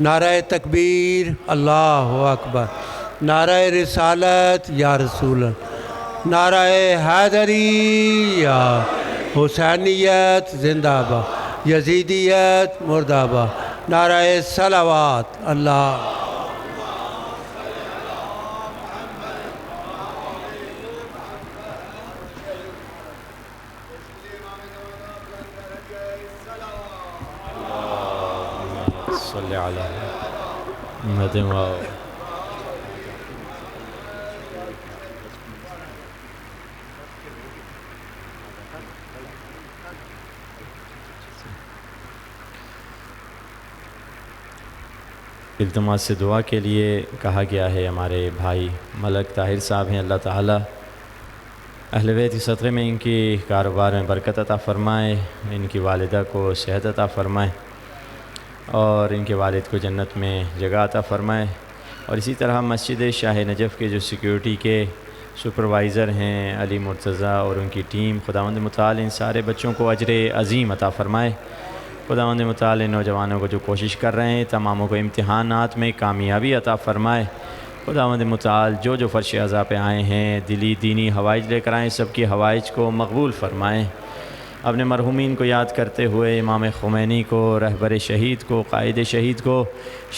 نعرہ تکبیر اللہ اکبر، نعرہ رسالت یا رسول اللہ، نعرہ حیدری یا حسینیت زندہ باد، یزیدیت مرد آباد، نعرہ صلوات اللہ۔ صلی علی محمد و التماس سے دعا کے لیے کہا گیا ہے۔ ہمارے بھائی ملک طاہر صاحب ہیں، اللہ تعالیٰ اہل بیت کے صدقے میں ان کی کاروبار میں برکت عطا فرمائے، ان کی والدہ کو صحت عطا فرمائے اور ان کے والد کو جنت میں جگہ عطا فرمائے، اور اسی طرح مسجد شاہ نجف کے جو سیکیورٹی کے سپروائزر ہیں علی مرتضیٰ اور ان کی ٹیم، خداوند متعال ان سارے بچوں کو اجر عظیم عطا فرمائے۔ خداوند متعال نوجوانوں کو جو کوشش کر رہے ہیں تماموں کو امتحانات میں کامیابی عطا فرمائے۔ خداوند متعال جو فرش عزا پہ آئے ہیں دلی دینی حوائج لے کر آئیں، سب کی حوائج کو مقبول فرمائیں۔ اپنے مرحومین کو یاد کرتے ہوئے امام خمینی کو، رہبر شہید کو، قائد شہید کو،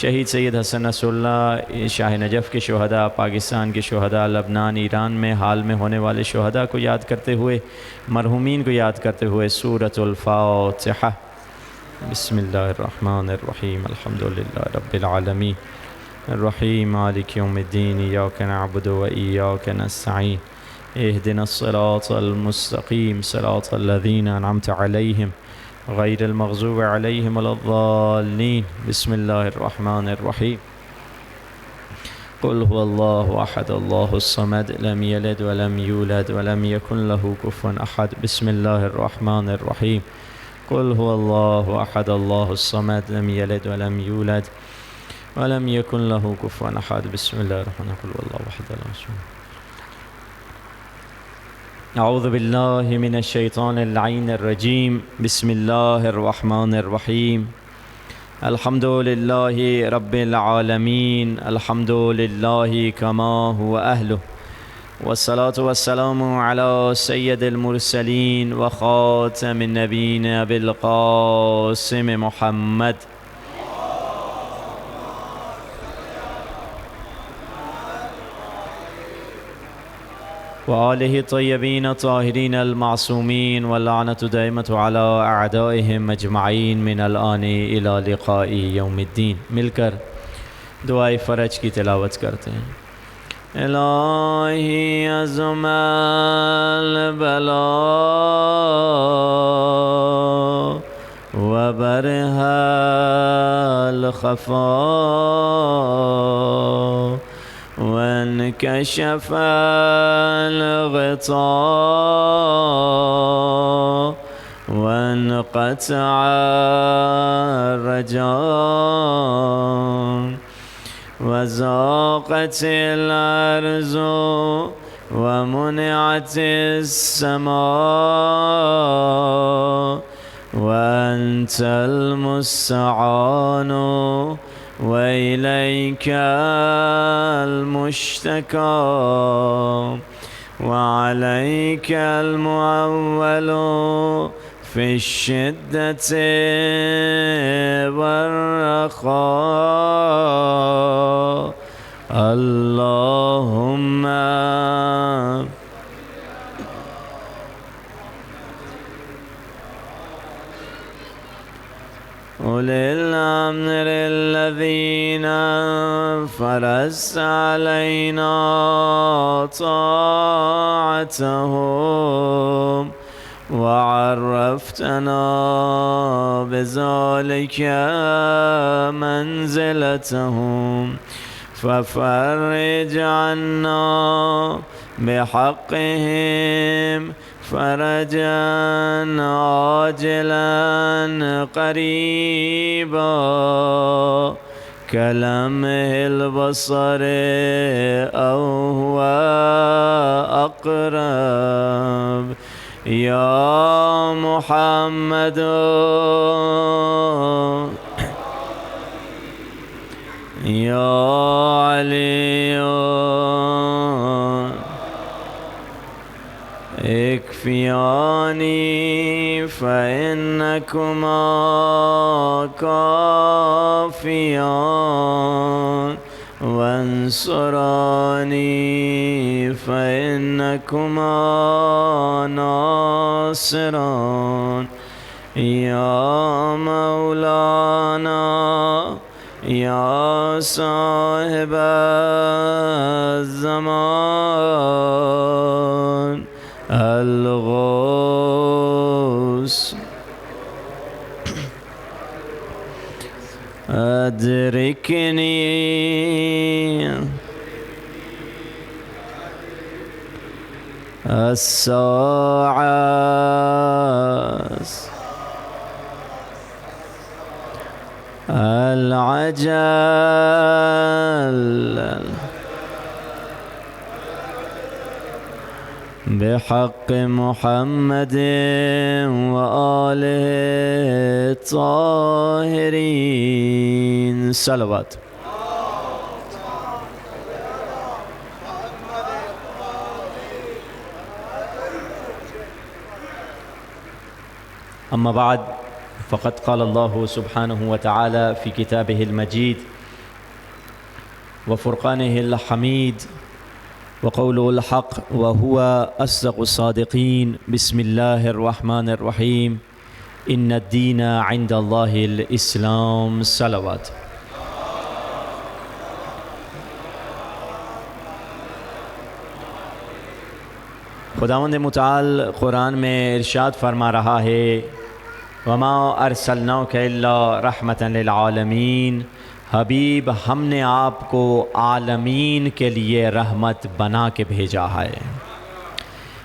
شہید سید حسن نصر اللہ شاہ نجف کے شہداء، پاکستان کے شہداء، لبنان ایران میں حال میں ہونے والے شہداء کو یاد کرتے ہوئے، مرحومین کو یاد کرتے ہوئے سورۃ الفاتحہ۔ بسم اللہ الرحمن الرحیم، الحمدللہ رب العالمین، الرحیم مالک یوم الدین، ایاک نعبد و ایاک نستعین، اہدنا الصراط المستقیم، صراط الذین انعمت علیہم غیر المغضوب علیہم ولا الضالین۔ بسم اللہ الرحمن الرحیم، قل هو اللہ احد اللہ الصمد لم یلد ولم یولد ولم یکن له کفوا احد۔ بسم اللہ الرحمن الرحیم، قل هو اللہ احد اللہ الصمد لم یلد ولم یولد ولم یکن له کفوا احد۔ بسم اللہ الرحمن الرحیم، قل هو اللہ احد اللہ الصمد۔ اعوذ باللہ من الشیطان اللعین الرجیم، بسم اللہ الرحمن الرحیم، الحمد للہ رب العالمین، الحمد للہ کما هو اہلہ، والصلاة والسلام علی سید المرسلین وخاتم النبیین ابی القاسم محمد۔ وآلہ الطیبین الطاہرین المعصومین، واللعنۃ دائمۃ علی اعدائہم اجمعین من الآن الی لقاء یوم الدین۔ مل کر دعائے فرج کی تلاوت کرتے ہیں۔ الہی عظم البلا وبرہ الخفا وانکشف الغطاء وانقطع الرجاء وضاقت الارض ومنعت السماء وانت المستعان وإليك المشتكى وعليك المعول في الشدة والرخاء، اللهم أولي الأمر الذين فرضت علينا طاعتهم وعرفتنا بذلك منزلتهم، ففرج عنا بحقهم فرجا عاجلا قريبا كلمح البصر أو هو أقرب، يا محمد يا علي اكفياني فإنكما كافيان وانصراني فإنكما ناصران يا مولانا يا صاحب الزمان الغوث أدركني الساعة العجل بحق محمد وآله الطاهرين صلوات. أما بعد فقد قال الله سبحانه وتعالى في كتابه المجيد وفرقانه الحميد وقوله الحق وهو أصدق الصادقين بسم الله الرحمن الرحيم إن الدين عند الله الإسلام صلوات. خداوند متعال قرآن میں ارشاد فرما رہا ہے وما ارسلناک الا رحمتا للعالمین، حبیب ہم نے آپ کو عالمین کے لیے رحمت بنا کے بھیجا ہے۔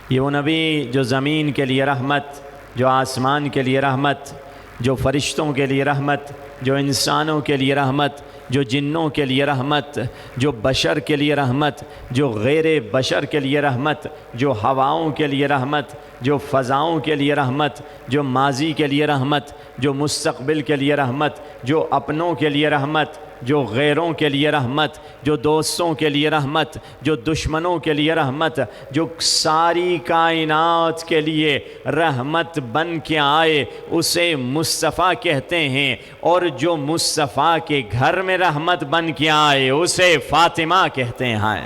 یہ وہ نبی جو زمین کے لیے رحمت، جو آسمان کے لیے رحمت، جو فرشتوں کے لیے رحمت، جو انسانوں کے لیے رحمت، جو جنوں کے لیے رحمت، جو بشر کے لیے رحمت، جو غیر بشر کے لیے رحمت، جو ہواؤں کے لیے رحمت، جو فضاؤں کے لیے رحمت، جو ماضی کے لیے رحمت، جو مستقبل کے لیے رحمت، جو اپنوں کے لیے رحمت، جو غیروں کے لیے رحمت، جو دوستوں کے لیے رحمت، جو دشمنوں کے لیے رحمت، جو ساری کائنات کے لیے رحمت بن کے آئے اسے مصطفیٰ کہتے ہیں، اور جو مصطفیٰ کے گھر میں رحمت بن کے آئے اسے فاطمہ کہتے ہیں۔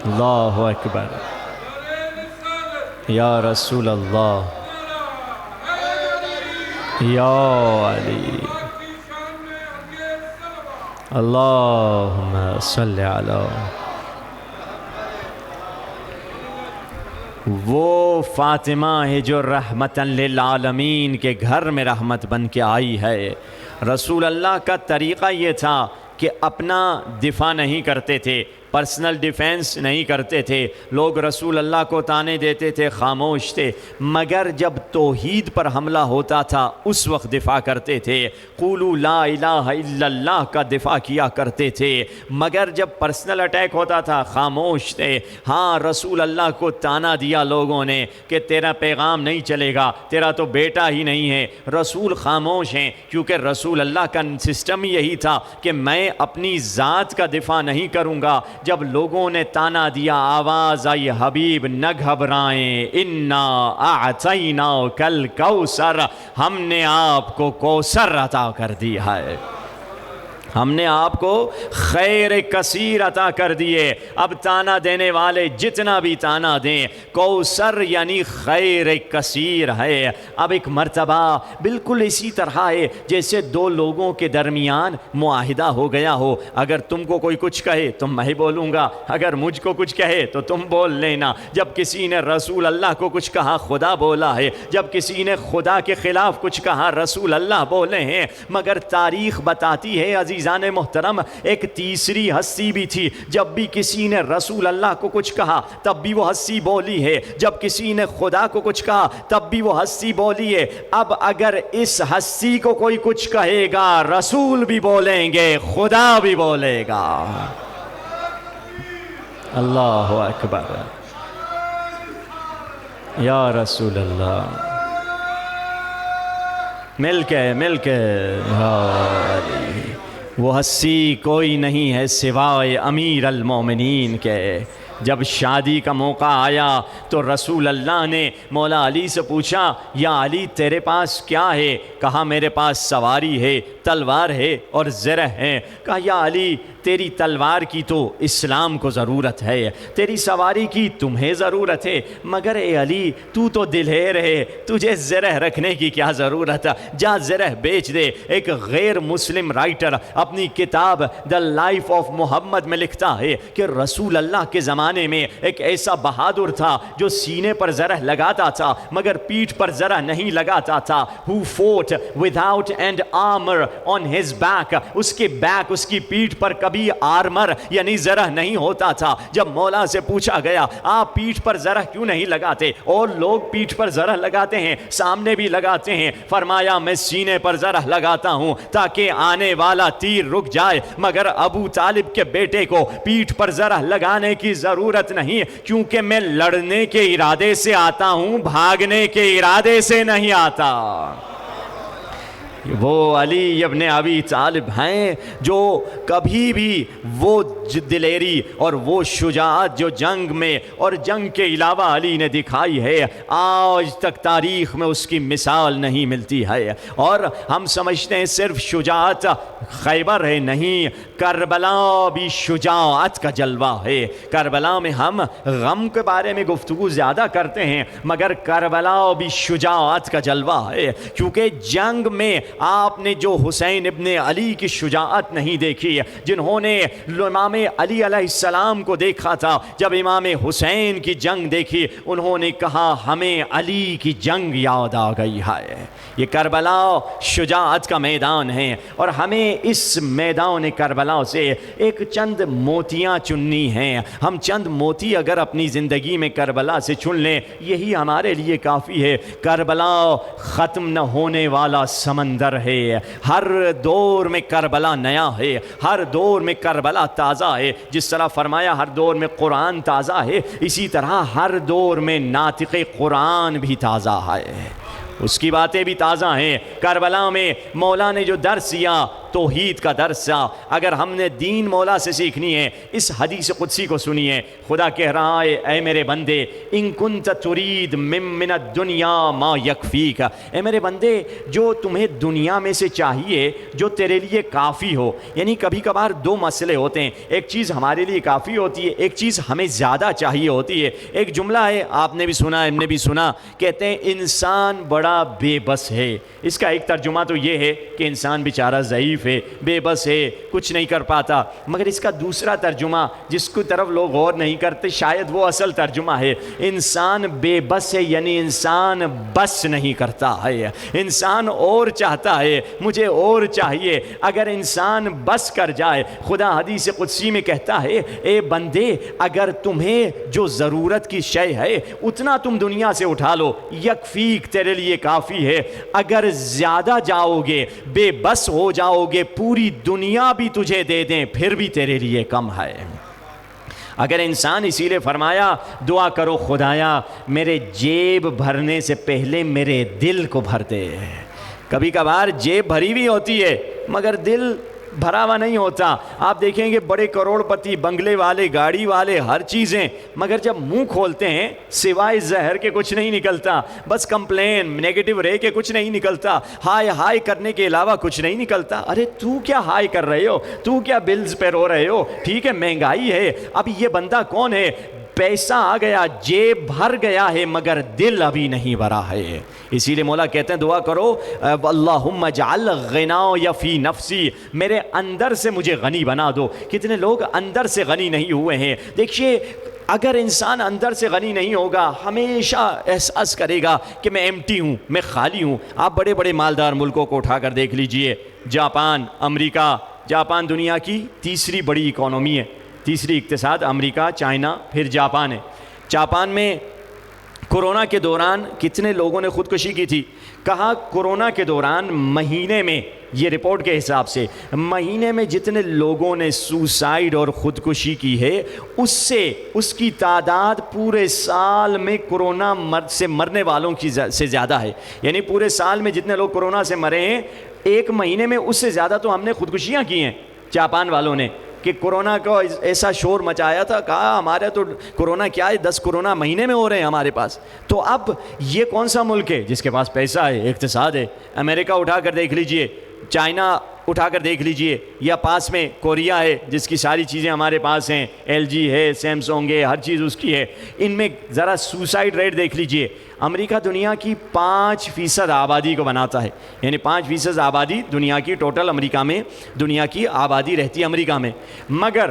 اللہ اکبر، یا رسول اللہ، یا علی، اللہم صلی علی۔ وہ فاطمہ ہے جو رحمتاً للعالمین کے گھر میں رحمت بن کے آئی ہے۔ رسول اللہ کا طریقہ یہ تھا کہ اپنا دفاع نہیں کرتے تھے، پرسنل ڈیفینس نہیں کرتے تھے، لوگ رسول اللہ کو طعنے دیتے تھے، خاموش تھے، مگر جب توحید پر حملہ ہوتا تھا اس وقت دفاع کرتے تھے، قولوا لا الہ الا اللہ کا دفاع کیا کرتے تھے، مگر جب پرسنل اٹیک ہوتا تھا خاموش تھے۔ ہاں رسول اللہ کو طعنہ دیا لوگوں نے کہ تیرا پیغام نہیں چلے گا، تیرا تو بیٹا ہی نہیں ہے، رسول خاموش ہیں، کیونکہ رسول اللہ کا سسٹم یہی تھا کہ میں اپنی ذات کا دفاع نہیں کروں گا۔ جب لوگوں نے طعنہ دیا آواز آئی حبیب نہ گھبرائیں، انا اعطیناک الکوثر، ہم نے آپ کو کوثر عطا کر دیا ہے، ہم نے آپ کو خیر کثیر عطا کر دیے۔ اب طعنہ دینے والے جتنا بھی طعنہ دیں، کوثر یعنی خیر کثیر ہے۔ اب ایک مرتبہ بالکل اسی طرح ہے جیسے دو لوگوں کے درمیان معاہدہ ہو گیا ہو، اگر تم کو کوئی کچھ کہے تو میں بولوں گا، اگر مجھ کو کچھ کہے تو تم بول لینا۔ جب کسی نے رسول اللہ کو کچھ کہا خدا بولا ہے، جب کسی نے خدا کے خلاف کچھ کہا رسول اللہ بولے ہیں، مگر تاریخ بتاتی ہے عزیزان محترم ایک تیسری ہستی بھی تھی، جب بھی کسی نے رسول اللہ کو کچھ کہا تب بھی وہ ہستی بولی ہے، جب کسی نے خدا کو کچھ کہا تب بھی وہ ہستی بولی ہے۔ اب اگر اس ہستی کو کوئی کچھ کہے گا رسول بھی بولیں گے، خدا بھی بولے گا۔ اللہ اکبر، یا رسول اللہ، مل کے یا علی۔ وہ ہستی کوئی نہیں ہے سوائے امیر المومنین کے۔ جب شادی کا موقع آیا تو رسول اللہ نے مولا علی سے پوچھا یا علی تیرے پاس کیا ہے؟ کہا میرے پاس سواری ہے، تلوار ہے اور زرہ ہے۔ کہا یا علی تیری تلوار کی تو اسلام کو ضرورت ہے، تیری سواری کی تمہیں ضرورت ہے، مگر اے علی تو دلیر ہے، تجھے زرہ رکھنے کی کیا ضرورت ہے؟ جا زرہ بیچ دے۔ ایک غیر مسلم رائٹر اپنی کتاب دا لائف آف محمد میں لکھتا ہے کہ رسول اللہ کے زمانے میں ایک ایسا بہادر تھا جو سینے پر زرہ لگاتا تھا مگر پیٹھ پر زرہ نہیں لگاتا تھا۔ who fought without an armor on his back، اس کے بیک، اس کی پیٹھ پر کبھی آرمر یعنی زرہ نہیں ہوتا تھا۔ جب مولا سے پوچھا گیا آپ پیٹھ پر زرہ کیوں نہیں لگاتے؟ اور لوگ پیٹھ پر زرہ لگاتے ہیں، سامنے بھی لگاتے ہیں۔ فرمایا میں سینے پر زرہ لگاتا ہوں تاکہ آنے والا تیر رک جائے، مگر ابو طالب کے بیٹے کو پیٹھ پر زرہ لگانے کی ضرورت نہیں، کیونکہ میں لڑنے کے ارادے سے آتا ہوں، بھاگنے کے ارادے سے نہیں آتا۔ وہ علی ابن ابی طالب ہیں جو کبھی بھی وہ دلیری اور وہ شجاعت جو جنگ میں اور جنگ کے علاوہ علی نے دکھائی ہے، آج تک تاریخ میں اس کی مثال نہیں ملتی ہے۔ اور ہم سمجھتے ہیں صرف شجاعت خیبر ہے، نہیں، کربلا بھی شجاعت کا جلوہ ہے۔ کربلا میں ہم غم کے بارے میں گفتگو زیادہ کرتے ہیں مگر کربلا بھی شجاعت کا جلوہ ہے، کیونکہ جنگ میں آپ نے جو حسین ابن علی کی شجاعت نہیں دیکھی، جنہوں نے امام علی علیہ السلام کو دیکھا تھا، جب امام حسین کی جنگ دیکھی انہوں نے کہا ہمیں علی کی جنگ یاد آ گئی ہے۔ یہ کربلا شجاعت کا میدان ہے اور ہمیں اس میدان کربلا سے ایک چند موتیاں چننی ہیں۔ ہم چند موتی اگر اپنی زندگی میں کربلا سے چن لیں یہی ہمارے لیے کافی ہے۔ کربلا ختم نہ ہونے والا سمندر ہے، ہر دور میں کربلا نیا ہے، ہر دور میں کربلا تازہ ہے۔ جس طرح فرمایا ہر دور میں قرآن تازہ ہے، اسی طرح ہر دور میں ناطق قرآن بھی تازہ ہے، اس کی باتیں بھی تازہ ہیں۔ کربلا میں مولا نے جو درس دیا توحید کا درس، اگر ہم نے دین مولا سے سیکھنی ہے اس حدیث قدسی کو سنیے۔ خدا کہہ رہا ہے اے میرے بندے ان کنت ترید من الدنیا ما یکفیک، اے میرے بندے جو تمہیں دنیا میں سے چاہیے جو تیرے لیے کافی ہو، یعنی کبھی کبھار دو مسئلے ہوتے ہیں، ایک چیز ہمارے لیے کافی ہوتی ہے، ایک چیز ہمیں زیادہ چاہیے ہوتی ہے۔ ایک جملہ ہے آپ نے بھی سنا، ہم نے بھی سنا، کہتے ہیں انسان بڑا بے بس ہے۔ اس کا ایک ترجمہ تو یہ ہے کہ انسان بیچارہ ضعیف ہے، بے بس ہے، کچھ نہیں کر پاتا، مگر اس کا دوسرا ترجمہ جس کی طرف لوگ غور نہیں کرتے شاید وہ اصل ترجمہ ہے، انسان بے بس ہے یعنی انسان بس نہیں کرتا ہے، انسان اور چاہتا ہے، مجھے اور چاہیے۔ اگر انسان بس کر جائے، خدا حدیث قدسی میں کہتا ہے اے بندے اگر تمہیں جو ضرورت کی شے ہے اتنا تم دنیا سے اٹھا لو، یکفیک تیرے لیے کافی ہے۔ اگر زیادہ جاؤ گے، بے بس ہو جاؤ گے، پوری دنیا بھی تجھے دے دیں پھر بھی تیرے لیے کم ہے۔ اگر انسان، اسی لیے فرمایا دعا کرو خدایا میرے جیب بھرنے سے پہلے میرے دل کو بھر دے۔ کبھی کبھار جیب بھری ہوئی ہوتی ہے مگر دل بھرا ہوا نہیں ہوتا۔ آپ دیکھیں گے بڑے کروڑ پتی، بنگلے والے، گاڑی والے، ہر چیزیں، مگر جب منہ کھولتے ہیں سوائے زہر کے کچھ نہیں نکلتا، بس کمپلین، نیگیٹو رے کے کچھ نہیں نکلتا، ہائے ہائے کرنے کے علاوہ کچھ نہیں نکلتا۔ ارے تو کیا ہائے کر رہے ہو، تو کیا بلز پہ رو رہے ہو؟ ٹھیک ہے مہنگائی ہے، اب یہ بندہ کون ہے؟ پیسہ آ گیا، جیب بھر گیا ہے مگر دل ابھی نہیں بھرا ہے۔ اسی لیے مولا کہتے ہیں دعا کرو اللہم اجعل غناء فی نفسی، میرے اندر سے مجھے غنی بنا دو۔ کتنے لوگ اندر سے غنی نہیں ہوئے ہیں؟ دیکھیے اگر انسان اندر سے غنی نہیں ہوگا ہمیشہ احساس کرے گا کہ میں ایمٹی ہوں، میں خالی ہوں۔ آپ بڑے بڑے مالدار ملکوں کو اٹھا کر دیکھ لیجئے، جاپان، امریکہ۔ جاپان دنیا کی تیسری بڑی اکانومی ہے، تیسری اقتصاد، امریکہ، چائنا، پھر جاپان ہے۔ جاپان میں کورونا کے دوران کتنے لوگوں نے خودکشی کی تھی؟ کہا کورونا کے دوران مہینے میں، یہ رپورٹ کے حساب سے مہینے میں جتنے لوگوں نے سوسائیڈ اور خودکشی کی ہے اس کی تعداد پورے سال میں کورونا سے مرنے والوں کی سے زیادہ ہے۔ یعنی پورے سال میں جتنے لوگ کورونا سے مرے ہیں ایک مہینے میں اس سے زیادہ تو ہم نے خودکشیاں کی ہیں جاپان والوں نے، کہ کورونا کو ایسا شور مچایا تھا، کہا ہمارا تو کورونا کیا ہے، 10 کورونا مہینے میں ہو رہے ہیں ہمارے پاس۔ تو اب یہ کون سا ملک ہے جس کے پاس پیسہ ہے، اقتصاد ہے؟ امریکہ اٹھا کر دیکھ لیجئے، چائنا اٹھا کر دیکھ لیجئے، یا پاس میں کوریا ہے جس کی ساری چیزیں ہمارے پاس ہیں، ایل جی ہے، سیمسونگ ہے، ہر چیز اس کی ہے۔ ان میں ذرا سوسائڈ ریٹ دیکھ لیجئے، امریکہ دنیا کی 5% آبادی کو بناتا ہے، یعنی 5% آبادی دنیا کی ٹوٹل امریکہ میں، دنیا کی آبادی رہتی ہے امریکہ میں، مگر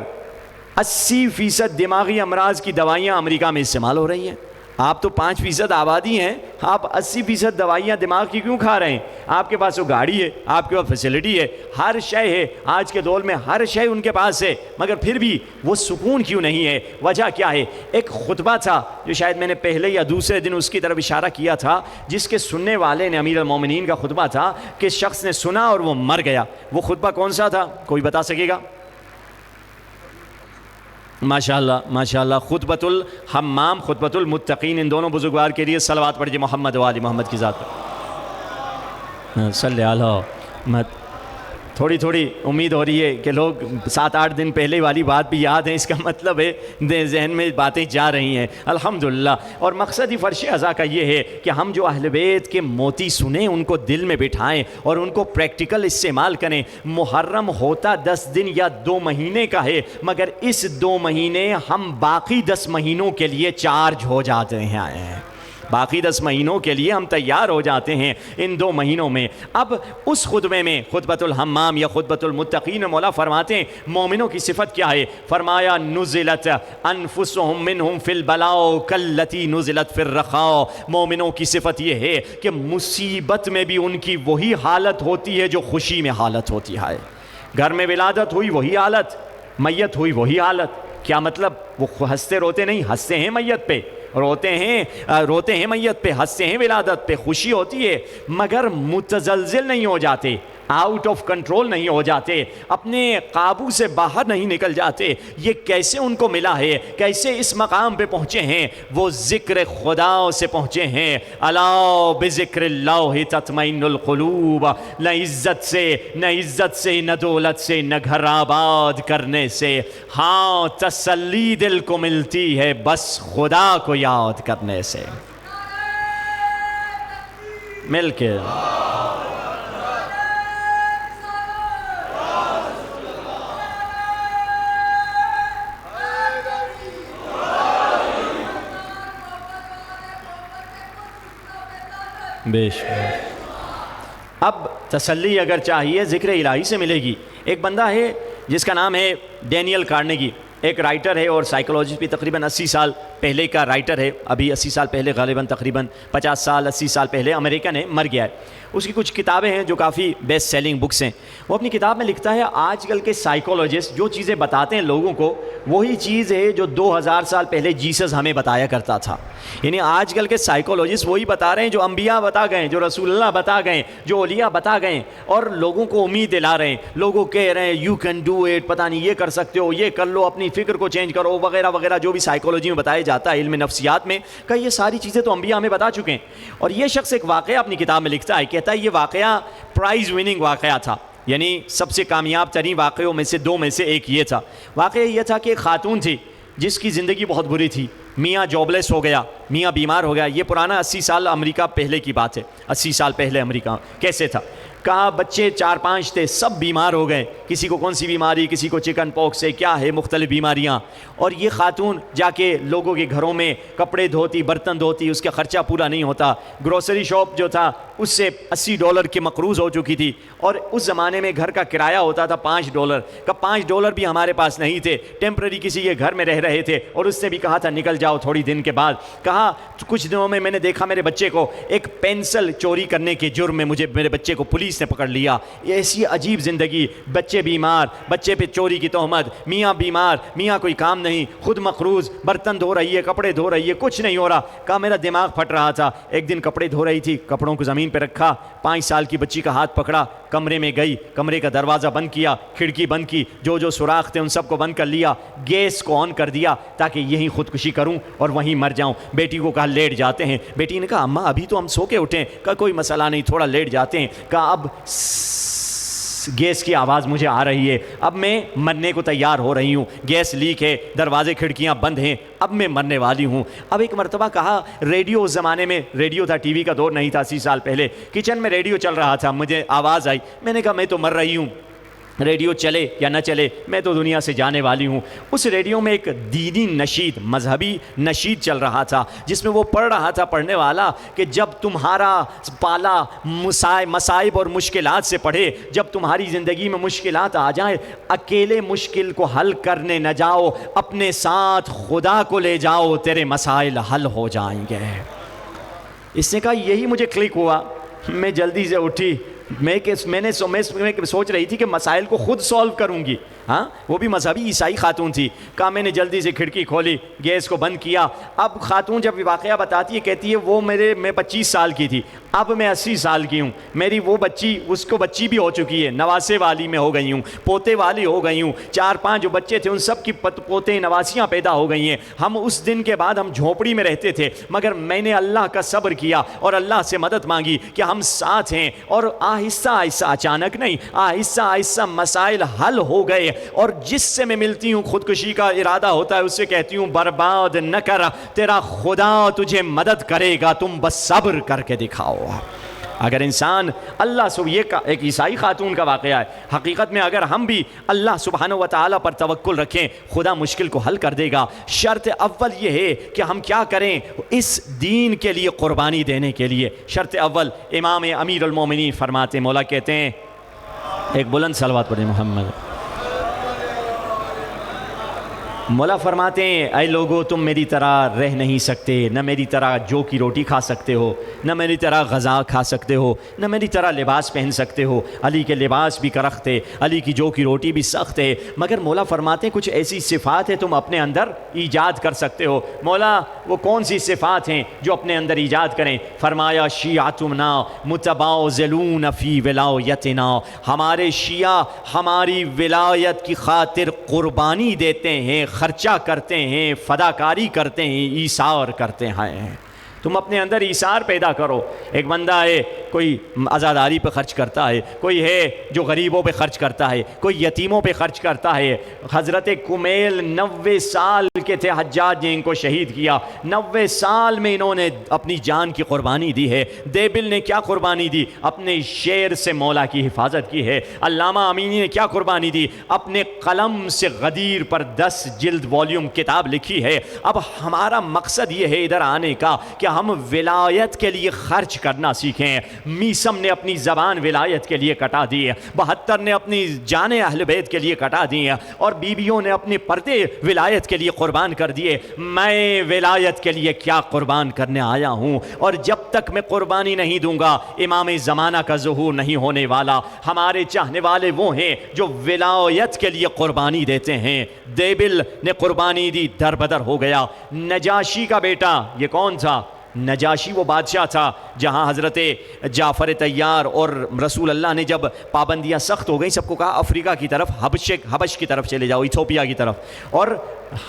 80% دماغی امراض کی دوائیاں امریکہ میں استعمال ہو رہی ہیں۔ آپ تو 5% آبادی ہیں، آپ 80% دوائیاں دماغ کی کیوں کھا رہے ہیں؟ آپ کے پاس وہ گاڑی ہے، آپ کے پاس فیسلٹی ہے، ہر شے ہے، آج کے دور میں ہر شے ان کے پاس ہے، مگر پھر بھی وہ سکون کیوں نہیں ہے؟ وجہ کیا ہے؟ ایک خطبہ تھا جو شاید میں نے پہلے یا دوسرے دن اس کی طرف اشارہ کیا تھا، جس کے سننے والے نے، امیر المومنین کا خطبہ تھا کہ شخص نے سنا اور وہ مر گیا۔ وہ خطبہ کون سا تھا؟ کوئی بتا سکے گا؟ ماشاءاللہ ماشاءاللہ، خطبۃ الحمام، خطبۃ المتقین، ان دونوں بزرگوار کے لیے صلوات پڑھیے محمد و آل محمد کی ذات پر صلی علی محمد۔ تھوڑی تھوڑی امید ہو رہی ہے کہ لوگ 7-8 دن پہلے والی بات بھی یاد ہے، اس کا مطلب ہے ذہن میں باتیں جا رہی ہیں الحمدللہ۔ اور مقصد ہی فرش ازا کا یہ ہے کہ ہم جو اہل بیت کے موتی سنیں، ان کو دل میں بٹھائیں اور ان کو پریکٹیکل استعمال کریں۔ محرم ہوتا 10 دن یا 2 مہینے کا ہے، مگر اس 2 مہینے ہم باقی 10 مہینوں کے لیے چارج ہو جاتے ہیں، باقی 10 مہینوں کے لیے ہم تیار ہو جاتے ہیں ان 2 مہینوں میں۔ اب اس خطبے میں، خطبۃ الحمام یا خطبۃ المتقین، مولا فرماتے ہیں مومنوں کی صفت کیا ہے؟ فرمایا نزلت انفسهم منهم فی البلاء کاللتی نزلت فی الرخاء۔ مومنوں کی صفت یہ ہے کہ مصیبت میں بھی ان کی وہی حالت ہوتی ہے جو خوشی میں حالت ہوتی ہے۔ گھر میں ولادت ہوئی وہی حالت، میت ہوئی وہی حالت۔ کیا مطلب؟ وہ ہنستے روتے نہیں، ہنستے ہیں میت پہ، روتے ہیں میت پہ، ہنستے ہیں ولادت پہ، خوشی ہوتی ہے، مگر متزلزل نہیں ہو جاتے، آؤٹ آف کنٹرول نہیں ہو جاتے، اپنے قابو سے باہر نہیں نکل جاتے۔ یہ کیسے ان کو ملا ہے؟ کیسے اس مقام پہ پہنچے ہیں؟ وہ ذکر خدا سے پہنچے ہیں۔ الا بذکر اللہ تطمئن القلوب۔ نہ عزت سے نہ دولت سے نہ گھر آباد کرنے سے، ہاں تسلی دل کو ملتی ہے بس خدا کو یاد کرنے سے۔ مل کے اب تسلی اگر چاہیے ذکر الہی سے ملے گی۔ ایک بندہ ہے جس کا نام ہے ڈینیل کارنیگی، ایک رائٹر ہے اور سائیکولوجسٹ بھی، تقریباً 80 سال پہلے کا رائٹر ہے، ابھی 80 سال پہلے، غالباً تقریباً 50 سال 80 سال پہلے امریکن ہے، مر گیا ہے۔ اس کی کچھ کتابیں ہیں جو کافی بیسٹ سیلنگ بکس ہیں۔ وہ اپنی کتاب میں لکھتا ہے آج کل کے سائیکولوجسٹ جو چیزیں بتاتے ہیں لوگوں کو، وہی چیز ہے جو 2000 سال پہلے جیسس ہمیں بتایا کرتا تھا۔ یعنی آج کل کے سائیکولوجسٹ وہی بتا رہے ہیں جو انبیاء بتا گئے، جو رسول اللہ بتا گئے، جو اولیاء بتا گئے، اور لوگوں کو امید دلا رہے ہیں۔ لوگوں کہہ رہے ہیں یو کین ڈو اٹ، پتہ نہیں یہ کر سکتے ہو، یہ کر لو، اپنی فکر کو چینج کرو، وغیرہ وغیرہ، جو بھی سائیکولوجی میں بتایا جاتا ہے، علم نفسیات میں، کہ یہ ساری چیزیں تو انبیاء ہمیں بتا چکے ہیں۔ اور یہ شخص ایک واقعہ اپنی کتاب میں لکھتا ہے، کہتا ہے یہ واقعہ پرائز وننگ واقعہ تھا، یعنی سب سے کامیاب ترین واقعوں میں سے 2 میں سے ایک یہ تھا۔ واقعہ یہ تھا کہ ایک خاتون تھی جس کی زندگی بہت بری تھی، میاں جابلیس ہو گیا، میاں بیمار ہو گیا۔ یہ پرانا 80 سال امریکہ پہلے کی بات ہے، 80 سال پہلے امریکہ کیسے تھا؟ کہا بچے 4-5 تھے، سب بیمار ہو گئے، کسی کو کون سی بیماری، کسی کو چکن پاکس ہے، کیا ہے، مختلف بیماریاں۔ اور یہ خاتون جا کے لوگوں کے گھروں میں کپڑے دھوتی، برتن دھوتی، اس کا خرچہ پورا نہیں ہوتا۔ گروسری شاپ جو تھا اس سے $80 کی مقروض ہو چکی تھی، اور اس زمانے میں گھر کا کرایہ ہوتا تھا $5 کا، $5 بھی ہمارے پاس نہیں تھے، ٹیمپرری کسی کے گھر میں رہ رہے تھے، اور اس نے بھی کہا تھا نکل جاؤ تھوڑی دن کے بعد۔ کہا کچھ دنوں میں نے دیکھا میرے بچے کو ایک پینسل چوری کرنے کے جرم میں میرے بچے کو پولیس نے پکڑ لیا۔ یہ ایسی عجیب زندگی، بچے بیمار، بچے پہ چوری کی تہمت، میاں بیمار، میاں کوئی کام نہیں، خود مقروض، برتن دھو رہی ہے، کپڑے دھو رہی ہے، کچھ نہیں ہو رہا۔ کہا میرا دماغ پھٹ رہا تھا۔ ایک دن کپڑے دھو رہی تھی، کپڑوں کو زمین پہ رکھا، 5 سال کی بچی کا ہاتھ پکڑا، کمرے میں گئی، کمرے کا دروازہ بند کیا، کھڑکی بند کی، جو سوراخ تھے ان سب کو بند کر لیا، گیس کو آن کر دیا تاکہ یہیں خودکشی کروں اور وہیں مر جاؤں۔ بیٹی کو کہا لیٹ جاتے ہیں۔ بیٹی نے کہا اماں ابھی تو ہم سو کے اٹھیں۔ کہا کوئی مسئلہ نہیں، تھوڑا لیٹ جاتے ہیں۔ کہا اب اب گیس کی آواز مجھے آ رہی ہے، اب میں مرنے کو تیار ہو رہی ہوں، گیس لیک ہے، دروازے کھڑکیاں بند ہیں، اب میں مرنے والی ہوں۔ اب ایک مرتبہ کہا ریڈیو، اس زمانے میں ریڈیو تھا، ٹی وی کا دور نہیں تھا، 80 سال پہلے، کچن میں ریڈیو چل رہا تھا، مجھے آواز آئی، میں نے کہا میں تو مر رہی ہوں، ریڈیو چلے یا نہ چلے میں تو دنیا سے جانے والی ہوں۔ اس ریڈیو میں ایک دینی نشید، مذہبی نشید چل رہا تھا، جس میں وہ پڑھ رہا تھا پڑھنے والا کہ جب تمہارا پالا مصائب اور مشکلات سے پڑھے، جب تمہاری زندگی میں مشکلات آ جائیں، اکیلے مشکل کو حل کرنے نہ جاؤ، اپنے ساتھ خدا کو لے جاؤ، تیرے مسائل حل ہو جائیں گے۔ اس نے کہا یہی مجھے کلک ہوا، میں جلدی سے اٹھی، میں سوچ رہی تھی کہ مسائل کو خود سولو کروں گی، ہاں وہ بھی مذہبی عیسائی خاتون تھی۔ کہا میں نے جلدی سے کھڑکی کھولی، گیس کو بند کیا۔ اب خاتون جب واقعہ بتاتی ہے کہتی ہے میں 25 سال کی تھی، اب میں 80 سال کی ہوں، میری وہ بچی، اس کو بچی بھی ہو چکی ہے، نواسے والی میں ہو گئی ہوں، پوتے والی ہو گئی ہوں، 4-5 جو بچے تھے ان سب کی پوتے نواسیاں پیدا ہو گئی ہیں۔ ہم اس دن کے بعد ہم جھونپڑی میں رہتے تھے، مگر میں نے اللہ کا صبر کیا اور اللہ سے مدد مانگی کہ ہم ساتھ ہیں، اور آہستہ آہستہ، اچانک نہیں، آہستہ آہستہ مسائل حل ہو گئے۔ اور جس سے میں ملتی ہوں خودکشی کا ارادہ ہوتا ہے، اس سے کہتی ہوں برباد نہ کر، تیرا خدا تجھے مدد کرے گا، تم بس صبر کر کے دکھاؤ۔ اگر انسان اللہ سے، یہ ایک عیسائی خاتون کا واقعہ ہے، حقیقت میں اگر ہم بھی اللہ سبحانہ و تعالیٰ پر توکل رکھیں، خدا مشکل کو حل کر دے گا۔ شرط اول یہ ہے کہ ہم کیا کریں اس دین کے لیے قربانی دینے کے لیے۔ شرط اول، امام امیر المومنین فرماتے ہیں، مولا کہتے ہیں، ایک بلند صلوات پڑھیں محمد۔ مولا فرماتے ہیں اے لوگو تم میری طرح رہ نہیں سکتے، نہ میری طرح جو کی روٹی کھا سکتے ہو، نہ میری طرح غذا کھا سکتے ہو، نہ میری طرح لباس پہن سکتے ہو۔ علی کے لباس بھی کرخت ہے، علی کی جو کی روٹی بھی سخت ہے، مگر مولا فرماتے ہیں کچھ ایسی صفات ہیں تم اپنے اندر ایجاد کر سکتے ہو۔ مولا وہ کون سی صفات ہیں جو اپنے اندر ایجاد کریں؟ فرمایا شیعتنا متباذلون فی ولایتنا، ہمارے شیعہ ہماری ولایت کی خاطر قربانی دیتے ہیں، خرچہ کرتے ہیں، فداکاری کرتے ہیں، ایثار کرتے ہیں۔ تم اپنے اندر ایثار پیدا کرو۔ ایک بندہ ہے کوئی عزاداری پہ خرچ کرتا ہے، کوئی ہے جو غریبوں پہ خرچ کرتا ہے، کوئی یتیموں پہ خرچ کرتا ہے۔ حضرت کمیل 90 سال کے تھے، حجاج نے ان کو شہید کیا، 90 سال میں انہوں نے اپنی جان کی قربانی دی ہے۔ دیبل نے کیا قربانی دی؟ اپنے شعر سے مولا کی حفاظت کی ہے۔ علامہ امینی نے کیا قربانی دی؟ اپنے قلم سے غدیر پر 10 جلد والیوم کتاب لکھی ہے۔ اب ہمارا مقصد یہ ہے ادھر آنے کا کہ ہم ولایت کے لیے خرچ کرنا سیکھیں۔ میسم نے اپنی زبان ولایت کے لیے کٹا دی ہے، 72 نے اپنی جانیں اہل بیت کے لیے کٹا دی ہیں، اور بیویوں نے اپنے پردے ولایت کے لیے قربان کر دیے۔ میں ولایت کے لیے کیا قربان کرنے آیا ہوں، اور جب تک میں قربانی نہیں دوں گا امام زمانہ کا ظہور نہیں ہونے والا۔ ہمارے چاہنے والے وہ ہیں جو ولایت کے لیے قربانی دیتے ہیں۔ دیبل نے قربانی دی، در بدر ہو گیا۔ نجاشی کا بیٹا، یہ کون تھا؟ نجاشی وہ بادشاہ تھا جہاں حضرت جعفر طیار اور رسول اللہ نے جب پابندیاں سخت ہو گئی، سب کو کہا افریقہ کی طرف، حبش کی طرف چلے جاؤ، ایتھوپیا کی طرف، اور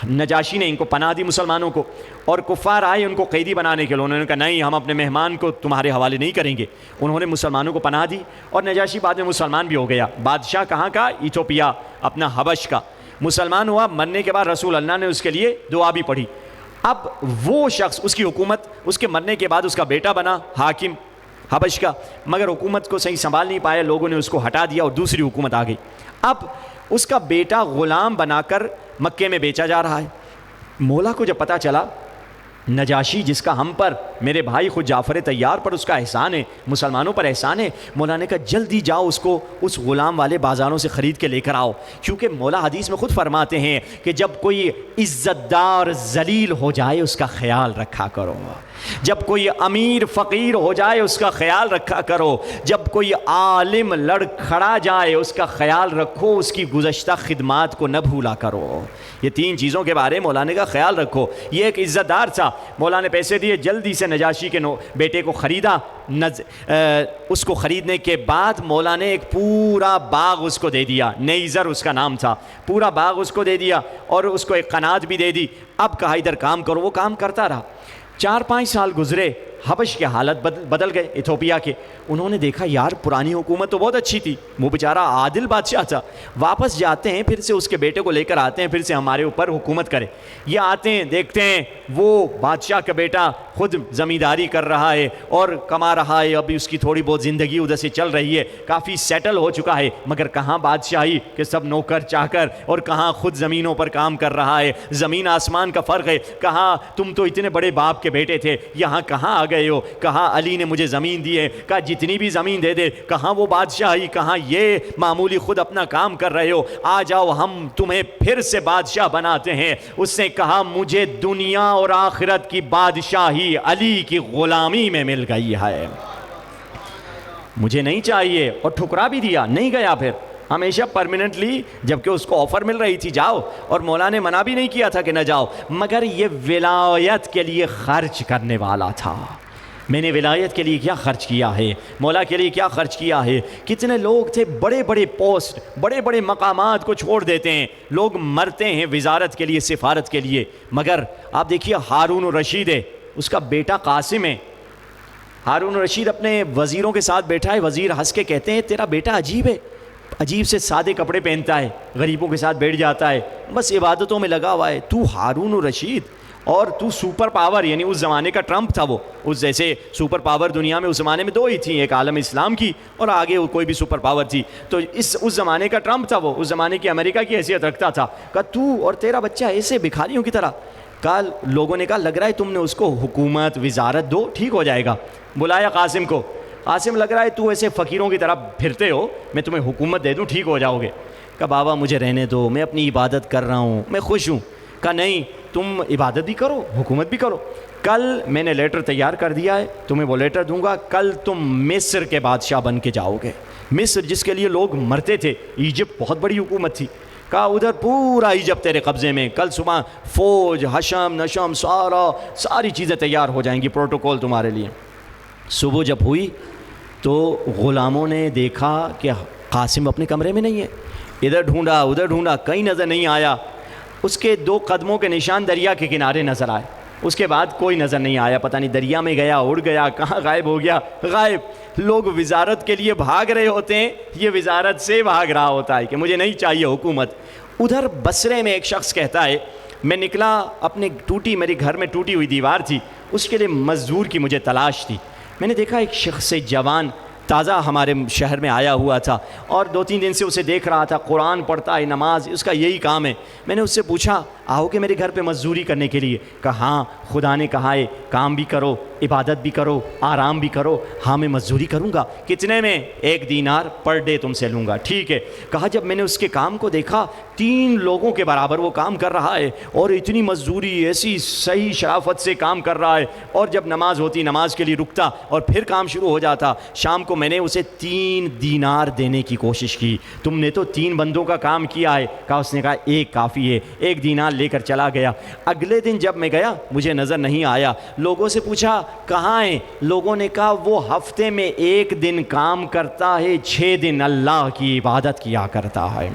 نجاشی نے ان کو پناہ دی مسلمانوں کو، اور کفار آئے ان کو قیدی بنانے کے لیے، انہوں نے کہا نہیں ہم اپنے مہمان کو تمہارے حوالے نہیں کریں گے۔ انہوں نے مسلمانوں کو پناہ دی، اور نجاشی بعد میں مسلمان بھی ہو گیا۔ بادشاہ کہاں کا؟ ایتھوپیا، اپنا حبش کا، مسلمان ہوا۔ مرنے کے بعد رسول اللہ نے اس کے لیے دعا بھی پڑھی۔ اب وہ شخص، اس کی حکومت، اس کے مرنے کے بعد اس کا بیٹا بنا حاکم حبش کا، مگر حکومت کو صحیح سنبھال نہیں پایا، لوگوں نے اس کو ہٹا دیا اور دوسری حکومت آ گئی۔ اب اس کا بیٹا غلام بنا کر مکے میں بیچا جا رہا ہے۔ مولا کو جب پتہ چلا نجاشی جس کا ہم پر، میرے بھائی خود جعفر طیار پر اس کا احسان ہے، مسلمانوں پر احسان ہے، مولا نے کہا جلدی جاؤ اس کو اس غلام والے بازاروں سے خرید کے لے کر آؤ، کیونکہ مولا حدیث میں خود فرماتے ہیں کہ جب کوئی عزت دار ذلیل ہو جائے اس کا خیال رکھا کرو، جب کوئی امیر فقیر ہو جائے اس کا خیال رکھا کرو، جب کوئی عالم لڑ کھڑا جائے اس کا خیال رکھو، اس کی گزشتہ خدمات کو نہ بھولا کرو۔ یہ 3 چیزوں کے بارے میں مولا نے کہا خیال رکھو۔ یہ ایک عزت دار تھا، مولا نے پیسے دیے، جلدی سے نجاشی کے بیٹے کو خریدا۔ اس کو خریدنے کے بعد مولا نے ایک پورا باغ اس کو دے دیا، نیزر اس کا نام تھا، پورا باغ اس کو دے دیا، اور اس کو ایک قنات بھی دے دی۔ اب کہا ادھر کام کرو، وہ کام کرتا رہا۔ 4-5 سال گزرے، حبش کے حالت بدل گئے ایتھوپیا کے. انہوں نے دیکھا یار پرانی حکومت تو بہت اچھی تھی, وہ بیچارہ عادل بادشاہ تھا, واپس جاتے ہیں پھر سے اس کے بیٹے کو لے کر آتے ہیں پھر سے ہمارے اوپر حکومت کرے. یہ آتے ہیں دیکھتے ہیں وہ بادشاہ کا بیٹا خود زمینداری کر رہا ہے اور کما رہا ہے, ابھی اس کی تھوڑی بہت زندگی ادھر سے چل رہی ہے, کافی سیٹل ہو چکا ہے, مگر کہاں بادشاہی کہ سب نوکر چاکر, اور کہاں خود زمینوں پر کام کر رہا ہے. زمین آسمان کا فرق ہے. کہاں تم تو اتنے بڑے باپ کے بیٹے تھے, یہاں کہاں آ گئے ہو. کہاں علی نے مجھے زمین دی ہے, کہا جتنی بھی زمین دے دے, کہاں وہ بادشاہی, کہاں یہ معمولی خود اپنا کام کر رہے ہو, آ جاؤ ہم تمہیں پھر سے بادشاہ بناتے ہیں. اس نے کہا مجھے دنیا اور آخرت کی بادشاہی علی کی غلامی میں مل گئی ہے, مجھے نہیں چاہیے. اور ٹھکرا بھی دیا, نہیں گیا پھر ہمیشہ پرماننٹلی, جبکہ اس کو آفر مل رہی تھی جاؤ, اور مولا نے منع بھی نہیں کیا تھا کہ نہ جاؤ, مگر یہ ولایت کے لیے خرچ کرنے والا تھا. میں نے ولایت کے لیے کیا خرچ کیا ہے, مولا کے لیے کیا خرچ کیا ہے. کتنے لوگ تھے بڑے بڑے پوسٹ, بڑے بڑے مقامات کو چھوڑ دیتے ہیں, لوگ مرتے ہیں وزارت کے لیے, سفارت کے لیے. مگر آپ دیکھیے ہارون الرشید ہے, اس کا بیٹا قاسم ہے. ہارون الرشید اپنے وزیروں کے ساتھ بیٹھا ہے, وزیر ہنس کے کہتے ہیں تیرا بیٹا عجیب ہے, عجیب سے سادے کپڑے پہنتا ہے, غریبوں کے ساتھ بیٹھ جاتا ہے, بس عبادتوں میں لگا ہوا ہے. تو ہارون الرشید اور تو سپر پاور, یعنی اس زمانے کا ٹرمپ تھا وہ. اس جیسے سپر پاور دنیا میں اس زمانے میں دو ہی تھیں, ایک عالم اسلام کی اور آگے کوئی بھی سپر پاور تھی. تو اس زمانے کا ٹرمپ تھا وہ, اس زمانے کی امریکہ کی حیثیت رکھتا تھا. کہا تو اور تیرا بچہ ایسے بھکاریوں کی طرح. کل لوگوں نے کہا لگ رہا ہے تم نے اس کو حکومت وزارت دو, ٹھیک ہو جائے گا. بلایا قاسم کو, قاسم لگ رہا ہے تو ایسے فقیروں کی طرح پھرتے ہو, میں تمہیں حکومت دے دوں ٹھیک ہو جاؤ گے. کہا بابا مجھے رہنے دو, میں اپنی عبادت کر رہا ہوں, میں خوش ہوں. کہا نہیں تم عبادت بھی کرو حکومت بھی کرو. کل میں نے لیٹر تیار کر دیا ہے, تمہیں وہ لیٹر دوں گا, کل تم مصر کے بادشاہ بن کے جاؤ گے. مصر جس کے لیے لوگ مرتے تھے, ایجپٹ بہت بڑی حکومت تھی. کہا ادھر پورا ایجپٹ تیرے قبضے میں, کل صبح فوج حشم نشم ساری چیزیں تیار ہو جائیں گی, پروٹوکول تمہارے لیے. صبح جب ہوئی تو غلاموں نے دیکھا کہ قاسم اپنے کمرے میں نہیں ہے, ادھر ڈھونڈا ادھر ڈھونڈا, کہیں نظر نہیں آیا. اس کے 2 قدموں کے نشان دریا کے کنارے نظر آئے, اس کے بعد کوئی نظر نہیں آیا. پتہ نہیں دریا میں گیا, اڑ گیا, کہاں غائب ہو گیا, غائب. لوگ وزارت کے لیے بھاگ رہے ہوتے ہیں, یہ وزارت سے بھاگ رہا ہوتا ہے کہ مجھے نہیں چاہیے حکومت. ادھر بصرے میں ایک شخص کہتا ہے میں نکلا اپنے میرے گھر میں ٹوٹی ہوئی دیوار تھی, اس کے لیے مزدور کی مجھے تلاش تھی. میں نے دیکھا ایک شخص جوان تازہ ہمارے شہر میں آیا ہوا تھا اور 2-3 دن سے اسے دیکھ رہا تھا, قرآن پڑھتا ہے, نماز, اس کا یہی کام ہے. میں نے اس سے پوچھا آؤ کہ میرے گھر پہ مزدوری کرنے کے لیے. کہا ہاں خدا نے کہا ہے کام بھی کرو, عبادت بھی کرو, آرام بھی کرو. ہاں میں مزدوری کروں گا. کتنے میں؟ 1 دینار پر ڈے تم سے لوں گا. ٹھیک ہے. کہا جب میں نے اس کے کام کو دیکھا 3 لوگوں کے برابر وہ کام کر رہا ہے اور اتنی مزدوری ایسی صحیح شرافت سے کام کر رہا ہے, اور جب نماز ہوتی نماز کے لیے رکتا اور پھر کام شروع ہو جاتا. شام کو میں نے اسے 3 دینار دینے کی کوشش کی. تم نے تو 3 بندوں کا کام کیا ہے. کہا اس نے کہا 1 کافی ہے. 1 دینار لے کر چلا گیا. اگلے دن جب میں گیا مجھے نظر نہیں آیا. لوگوں سے پوچھا کہاں ہیں؟ لوگوں نے کہا وہ ہفتے میں 1 دن کام کرتا ہے, 6 دن اللہ کی عبادت کیا کرتا ہے.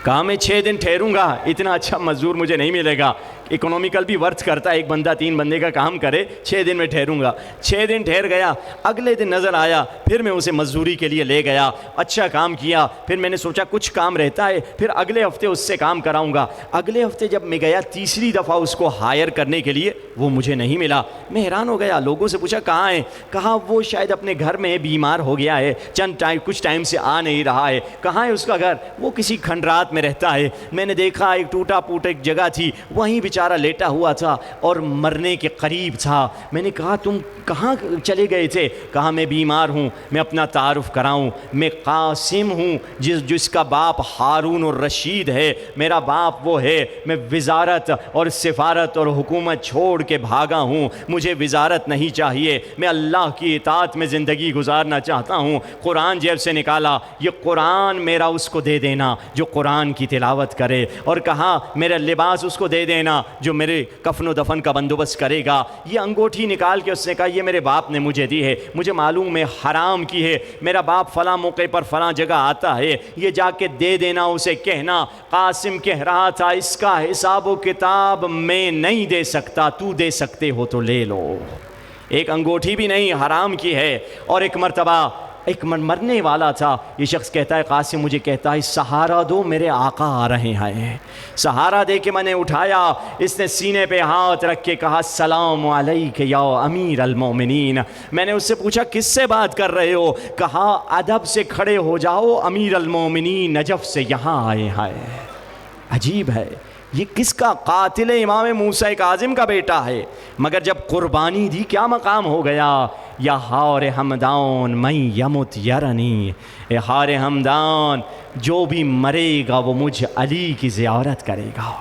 کہا میں 6 دن ٹھہروں گا, اتنا اچھا مزدور مجھے نہیں ملے گا. اکنومیکل بھی ورتھ کرتا ہے, ایک بندہ 3 بندے کا کام کرے, 6 دن میں ٹھہروں گا. 6 دن ٹھہر گیا. اگلے دن نظر آیا, پھر میں اسے مزدوری کے لیے لے گیا, اچھا کام کیا. پھر میں نے سوچا کچھ کام رہتا ہے, پھر اگلے ہفتے اس سے کام کراؤں گا. اگلے ہفتے جب میں گیا تیسری دفعہ اس کو ہائر کرنے کے لیے, وہ مجھے نہیں ملا. میں حیران ہو گیا. لوگوں سے پوچھا کہاں ہے؟ کہا وہ شاید اپنے گھر میں بیمار ہو گیا ہے, کچھ ٹائم سے آ نہیں رہا ہے. کہاں ہے اس کا گھر؟ وہ کسی کھنڈرات میں رہتا ہے. میں نے دیکھا ایک ٹوٹا پھوٹا ایک جگہ تھی, وہیں بیچارہ لیٹا ہوا تھا اور مرنے کے قریب تھا. میں نے کہا تم کہاں چلے گئے تھے؟ کہا میں بیمار ہوں. میں اپنا تعارف کراؤں, میں قاسم ہوں جس کا باپ ہارون الرشید ہے. میرا باپ وہ ہے. میں وزارت اور سفارت اور حکومت چھوڑ کے بھاگا ہوں. مجھے وزارت نہیں چاہیے, میں اللہ کی اطاعت میں زندگی گزارنا چاہتا ہوں. قرآن جیب سے نکالا, یہ قرآن میرا اس کو دے دینا جو قرآن کی تلاوت کرے, اور کہا میرا لباس اس کو دے دینا جو میرے کفن و دفن کا بندوبست کرے گا. یہ انگوٹھی نکال کے اس نے کہا یہ میرے باپ نے مجھے دی ہے, مجھے معلوم ہے حرام کی ہے, میرا باپ فلاں موقع پر فلاں جگہ آتا ہے, یہ جا کے دے دینا اسے. کہنا قاسم کہہ رہا تھا اس کا حساب و کتاب میں نہیں دے سکتا, تو دے سکتے ہو تو لے لو. ایک انگوٹھی بھی نہیں حرام کی ہے. اور ایک مرتبہ ایک مرنے والا تھا, یہ شخص کہتا ہے قاسم مجھے کہتا ہے سہارا دو میرے آقا آ رہے ہیں. سہارا دے کے میں نے اٹھایا, اس نے سینے پہ ہاتھ رکھ کے کہا السلام علیک یا امیر المومنین. میں نے اس سے پوچھا کس سے بات کر رہے ہو؟ کہا ادب سے کھڑے ہو جاؤ, امیر المومنین نجف سے یہاں آئے ہیں. عجیب ہے, یہ کس کا؟ قاتل امام موسیٰ کاظم کا بیٹا ہے, مگر جب قربانی دی کیا مقام ہو گیا. یا ہار ہمدان میں یمت یرنی, اے ہار ہمدان جو بھی مرے گا وہ مجھ علی کی زیارت کرے گا.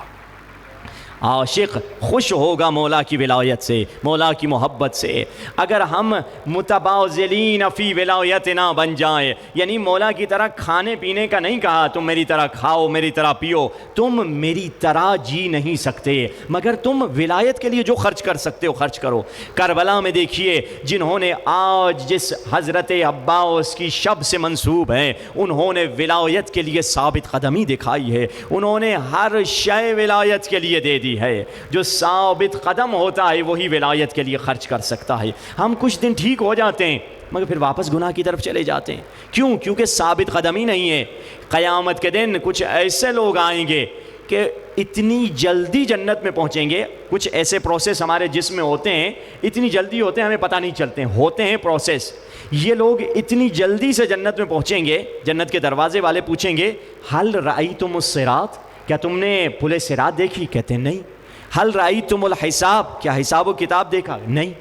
عاشق خوش ہوگا مولا کی ولایت سے, مولا کی محبت سے. اگر ہم متبازلین فی ولایت نہ بن جائیں, یعنی مولا کی طرح کھانے پینے کا نہیں کہا تم میری طرح کھاؤ میری طرح پیو, تم میری طرح جی نہیں سکتے, مگر تم ولایت کے لیے جو خرچ کر سکتے ہو خرچ کرو. کربلا میں دیکھیے جنہوں نے آج جس حضرت عباس کی شب سے منسوب ہیں, انہوں نے ولایت کے لیے ثابت قدمی دکھائی ہے, انہوں نے ہر شے ولایت کے لیے دے دی ہے. جو ثابت قدم ہوتا ہے وہی ولایت کے لیے خرچ کر سکتا ہے. ہم کچھ دن ٹھیک ہو جاتے ہیں مگر پھر واپس گناہ کی طرف چلے جاتے ہیں. کیوں؟ کیونکہ ثابت قدمی نہیں ہے. قیامت کے دن کچھ ایسے لوگ آئیں گے کہ اتنی جلدی جنت میں پہنچیں گے. کچھ ایسے پروسیس ہمارے جسم میں ہوتے ہیں, اتنی جلدی ہوتے ہیں ہمیں پتہ نہیں چلتے ہیں, ہوتے ہیں پروسیس. یہ لوگ اتنی جلدی سے جنت میں پہنچیں گے, جنت کے دروازے والے پوچھیں گے حل رأیتم الصراط, کیا تم نے پل صراط دیکھی؟ کہتے ہیں نہیں. حل رأیتم الحساب, کیا حساب و کتاب دیکھا؟ نہیں.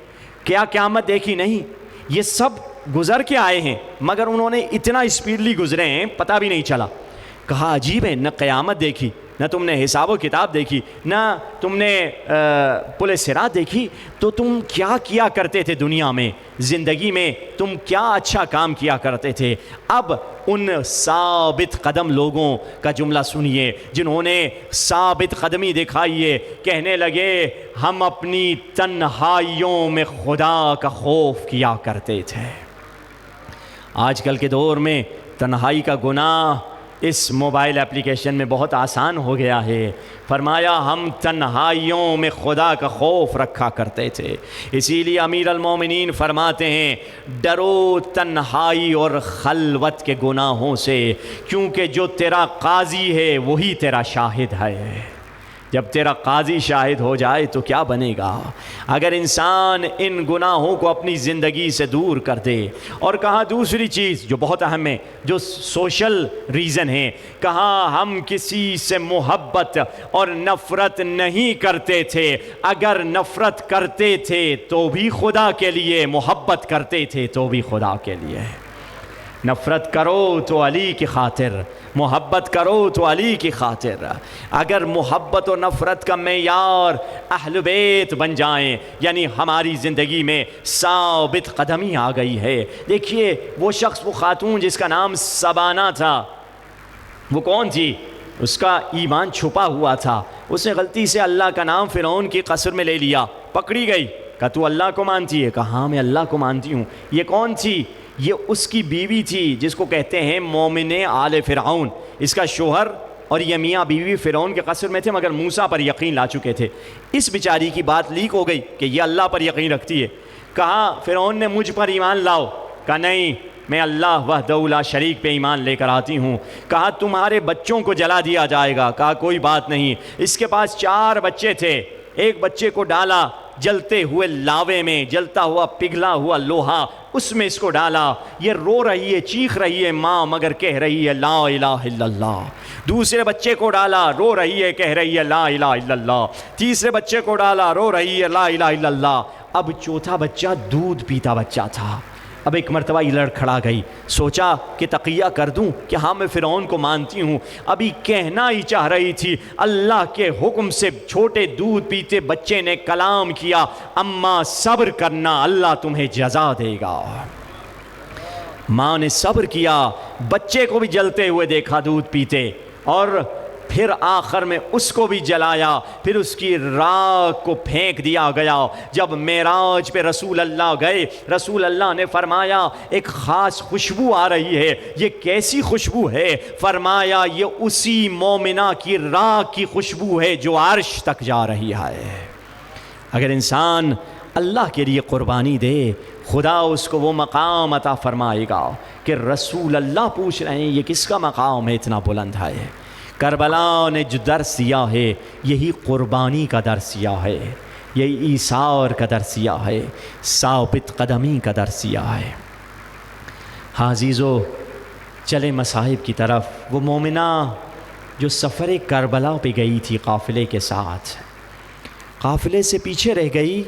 کیا قیامت دیکھی؟ نہیں. یہ سب گزر کے آئے ہیں مگر انہوں نے اتنا اسپیڈلی گزرے ہیں پتہ بھی نہیں چلا. کہا عجیب ہے, نہ قیامت دیکھی, نہ تم نے حساب و کتاب دیکھی, نہ تم نے پل صراط دیکھی, تو تم کیا کیا کرتے تھے دنیا میں, زندگی میں تم کیا اچھا کام کیا کرتے تھے. اب ان ثابت قدم لوگوں کا جملہ سنیے جنہوں نے ثابت قدمی دکھائی ہے. کہنے لگے ہم اپنی تنہائیوں میں خدا کا خوف کیا کرتے تھے. آج کل کے دور میں تنہائی کا گناہ اس موبائل اپلیکیشن میں بہت آسان ہو گیا ہے. فرمایا ہم تنہائیوں میں خدا کا خوف رکھا کرتے تھے. اسی لیے امیر المومنین فرماتے ہیں ڈرو تنہائی اور خلوت کے گناہوں سے, کیونکہ جو تیرا قاضی ہے وہی تیرا شاہد ہے. جب تیرا قاضی شاہد ہو جائے تو کیا بنے گا. اگر انسان ان گناہوں کو اپنی زندگی سے دور کر دے. اور کہا دوسری چیز جو بہت اہم ہے, جو سوشل ریزن ہے, کہا ہم کسی سے محبت اور نفرت نہیں کرتے تھے, اگر نفرت کرتے تھے تو بھی خدا کے لیے, محبت کرتے تھے تو بھی خدا کے لیے. نفرت کرو تو علی کی خاطر, محبت کرو تو علی کی خاطر. اگر محبت و نفرت کا معیار اہل بیت بن جائیں, یعنی ہماری زندگی میں ثابت قدمی آ گئی ہے. دیکھیے وہ شخص, وہ خاتون جس کا نام سبانہ تھا, وہ کون تھی؟ اس کا ایمان چھپا ہوا تھا. اس نے غلطی سے اللہ کا نام فرعون کی قصر میں لے لیا, پکڑی گئی. کہا تو اللہ کو مانتی ہے؟ کہا ہاں میں اللہ کو مانتی ہوں. یہ کون تھی؟ یہ اس کی بیوی تھی جس کو کہتے ہیں مومن آل فرعون. اس کا شوہر اور یہ میاں بیوی فرعون کے قصر میں تھے مگر موسیٰ پر یقین لا چکے تھے. اس بیچاری کی بات لیک ہو گئی کہ یہ اللہ پر یقین رکھتی ہے. کہا فرعون نے مجھ پر ایمان لاؤ. کہا نہیں, میں اللہ وحدہ لا شریک پہ ایمان لے کر آتی ہوں. کہا تمہارے بچوں کو جلا دیا جائے گا. کہا کوئی بات نہیں. اس کے پاس 4 بچے تھے, ایک بچے کو ڈالا جلتے ہوئے لاوے میں, جلتا ہوا پگھلا ہوا لوہا, اس میں اس کو ڈالا. یہ رو رہی ہے, چیخ رہی ہے ماں, مگر کہہ رہی ہے لا الہ الا اللہ. دوسرے بچے کو ڈالا, رو رہی ہے, کہہ رہی ہے لا الہ الا اللہ. تیسرے بچے کو ڈالا, رو رہی ہے لا الہ الا اللہ. اب چوتھا بچہ دودھ پیتا بچہ تھا. اب ایک مرتبہ یہ لڑ کھڑا گئی, سوچا کہ تقیہ کر دوں کہ ہاں میں فرعون کو مانتی ہوں. ابھی کہنا ہی چاہ رہی تھی, اللہ کے حکم سے چھوٹے دودھ پیتے بچے نے کلام کیا, اماں صبر کرنا اللہ تمہیں جزا دے گا. ماں نے صبر کیا, بچے کو بھی جلتے ہوئے دیکھا دودھ پیتے, اور پھر آخر میں اس کو بھی جلایا. پھر اس کی راکھ کو پھینک دیا گیا. جب معراج پہ رسول اللہ گئے, رسول اللہ نے فرمایا ایک خاص خوشبو آ رہی ہے. یہ کیسی خوشبو ہے؟ فرمایا یہ اسی مومنہ کی راکھ کی خوشبو ہے جو عرش تک جا رہی ہے. اگر انسان اللہ کے لیے قربانی دے، خدا اس کو وہ مقام عطا فرمائے گا کہ رسول اللہ پوچھ رہے ہیں یہ کس کا مقام ہے اتنا بلند ہے۔ کربلا نے جو درس دیا ہے یہی قربانی کا درس دیا ہے، یہی ایثار کا درس دیا ہے، ثابت قدمی کا درس دیا ہے۔ ہاں عزیزو، چلے مصائب کی طرف۔ وہ مومنہ جو سفر کربلا پہ گئی تھی قافلے کے ساتھ، قافلے سے پیچھے رہ گئی،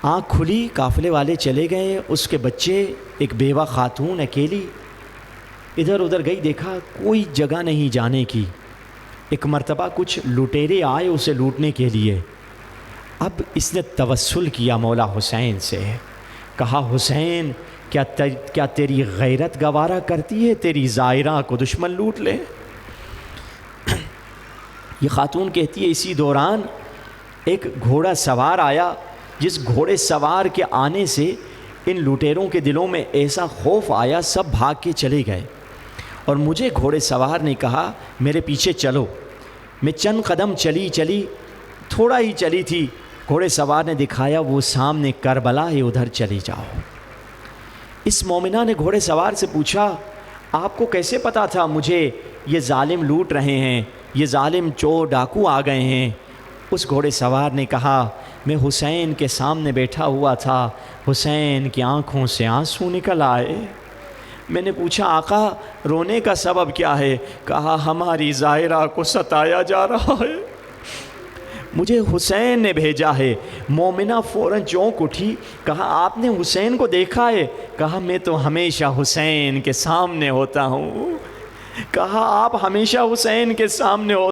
آنکھ کھلی، قافلے والے چلے گئے، اس کے بچے، ایک بیوہ خاتون اکیلی ادھر ادھر گئی، دیکھا کوئی جگہ نہیں جانے کی۔ ایک مرتبہ کچھ لٹیرے آئے اسے لوٹنے کے لیے۔ اب اس نے توسل کیا مولا حسین سے، کہا حسین کیا تیری غیرت گوارا کرتی ہے تیری زائرہ کو دشمن لوٹ لے؟ یہ خاتون کہتی ہے اسی دوران ایک گھوڑا سوار آیا، جس گھوڑے سوار کے آنے سے ان لٹیروں کے دلوں میں ایسا خوف آیا، سب بھاگ کے چلے گئے، اور مجھے گھوڑے سوار نے کہا میرے پیچھے چلو۔ میں چند قدم چلی، تھوڑا ہی چلی تھی، گھوڑے سوار نے دکھایا وہ سامنے کربلا ہے، ادھر چلی جاؤ۔ اس مومنہ نے گھوڑے سوار سے پوچھا آپ کو کیسے پتا تھا مجھے یہ ظالم لوٹ رہے ہیں، یہ ظالم چور ڈاکو آ گئے ہیں؟ اس گھوڑے سوار نے کہا میں حسین کے سامنے بیٹھا ہوا تھا، حسین کی آنکھوں سے آنسو نکل آئے۔ میں نے پوچھا آقا رونے کا سبب کیا ہے؟ کہا ہماری زائرہ کو ستایا جا رہا ہے، مجھے حسین نے بھیجا ہے۔ مومنہ فوراً چونک اٹھی، کہا آپ نے حسین کو دیکھا ہے؟ کہا میں تو ہمیشہ حسین کے سامنے ہوتا ہوں۔ کہا آپ ہمیشہ حسین کے سامنے